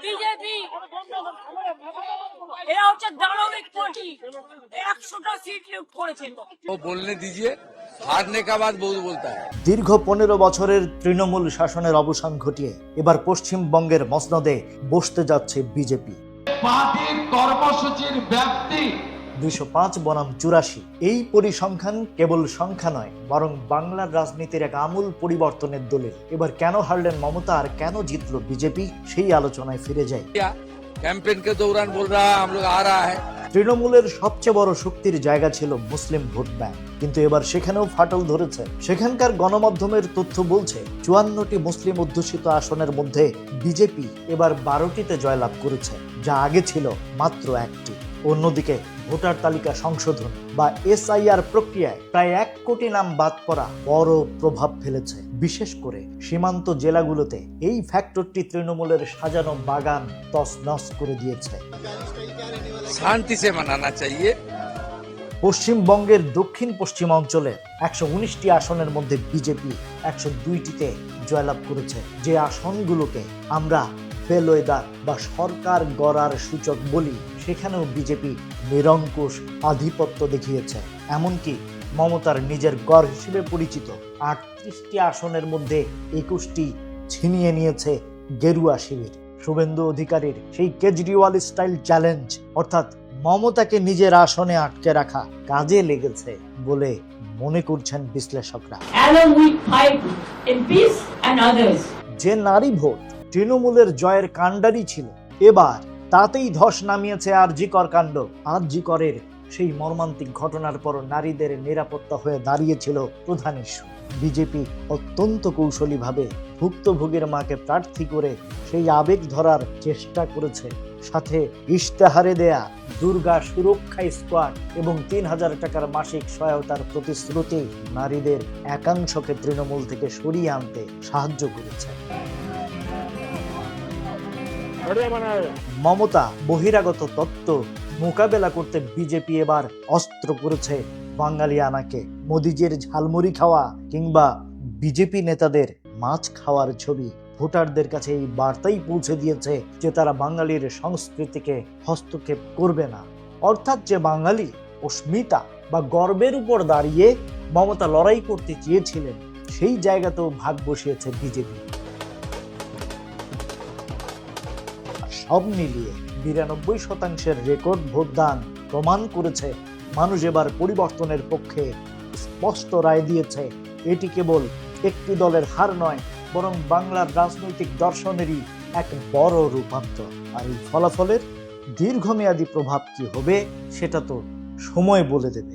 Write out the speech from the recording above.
BJP এরা হচ্ছে দানবিক party, 100টা seat লুট করেছে। वो बोलने दीजिए, हारने का बाद बहुत बोलता है। দীর্ঘ 15 বছরের তৃণমূল শাসনের অবসান ঘটিয়ে এবার পশ্চিমবঙ্গের মসনদে বসতে যাচ্ছে বিজেপি। পার্টির কর্মসূচির ব্যাপ্তি 205 বনাম 84। এই পরিসংখ্যান কেবল সংখ্যা নয়, বরং বাংলার রাজনীতির এক আমূল পরিবর্তনের দলিল। এবার কেন হারলেন মমতা আর কেন জিতলো বিজেপি, সেই আলোচনায় ফিরে যায়। कैंपेन के दौरान बोल रहा है हम लोग आ रहा है। তৃণমূলের সবচেয়ে বড় শক্তির জায়গা ছিল মুসলিম ভোট ব্যাংক, কিন্তু এবার সেখানেও ফাটল ধরেছে। সেখানকার গণমাধ্যমের তথ্য বলছে 54টি মুসলিম অধ্যুষিত আসনের মধ্যে বিজেপি এবার 12টিতে জয়লাভ করেছে, যা আগে ছিল মাত্র 1টি। অন্যদিকে ভোটার তালিকা সংশোধন বা SIR প্রক্রিয়ায় প্রায় 1 কোটি নাম বাদ পড়া বড় প্রভাব ফেলেছে। বিশেষ করে সীমান্ত জেলাগুলোতে এই ফ্যাক্টরটি তৃণমূলের সাজানো বাগান তছনছ করে দিয়েছে। शांति से मनाना चाहिए। পশ্চিমবঙ্গের দক্ষিণ পশ্চিম অঞ্চলে 119টি আসনের মধ্যে বিজেপি 102টিতে জয়লাভ করেছে, যে আসনগুলোকে আমরা বেলওয়েদার বা সরকার গড়ার সূচক বলি। সেখানেও বিজেপি নিরঙ্কুশ আধিপত্য দেখিয়েছে। এমনকি মমতার নিজের গড় হিসেবে পরিচিত 38টি আসনের মধ্যে 21টি ছিনিয়ে নিয়েছে গেরুয়া শিবির। শুভেন্দু অধিকারীর সেই কেজরিওয়াল স্টাইল চ্যালেঞ্জ, অর্থাৎ মমতাকে নিজের আসনে আটকে রাখা, কাজে লেগেছে বলে মনে করছেন বিশ্লেষকরা। Along with 5 MPs and others. যে নারী ভোট তৃণমূলের জয়ের কাণ্ডারি ছিল, এবার তাতেই ধস নামিয়েছে আরজি কর কাণ্ড। আরজি করের সেই মর্মান্তিক ঘটনার পর নারীদের নিরাপত্তা হয়ে দাঁড়িয়েছিল প্রধান ইস্যু। বিজেপি অত্যন্ত কৌশলীভাবে ভুক্তভোগীর মাকে প্রার্থী করে সেই আবেগ ধরার চেষ্টা করেছে। সাথে ইশতেহারে দেয়া দুর্গা সুরক্ষা স্কোয়াড এবং 3000 টাকার মাসিক সহায়তার প্রতিশ্রুতি নারীদের একাংশকে তৃণমূল থেকে সরিয়ে আনতে সাহায্য করেছে। মমতা বহিরাগত তত্ত্ব মোকাবেলা করতে বিজেপি এবার অস্ত্র করেছে বাঙালিয়ানাকে। মোদিজির ঝালমুড়ি খাওয়া কিংবা বিজেপি নেতাদের মাছ খাওয়ার ছবি ভোটারদের কাছে এই বার্তাই পৌঁছে দিয়েছে যে তারা বাঙালির সংস্কৃতিকে হস্তক্ষেপ করবে না। অর্থাৎ যে বাঙালি অস্মিতা বা গর্বের উপর দাঁড়িয়ে মমতা লড়াই করতে চেয়েছিলেন, সেই জায়গাতেও ভাগ বসিয়েছে বিজেপি। সব মিলিয়ে 92% রেকর্ড ভোটদান প্রমাণ করেছে মানুষ এবার পরিবর্তনের পক্ষে স্পষ্ট রায় দিয়েছে। এটি কেবল একটি দলের হার নয়, বরং বাংলার রাজনৈতিক দর্শনেরই এক বড় রূপান্তর। আর এই ফলাফলের দীর্ঘমেয়াদী প্রভাব কি হবে সেটা তো সময় বলে দেবে।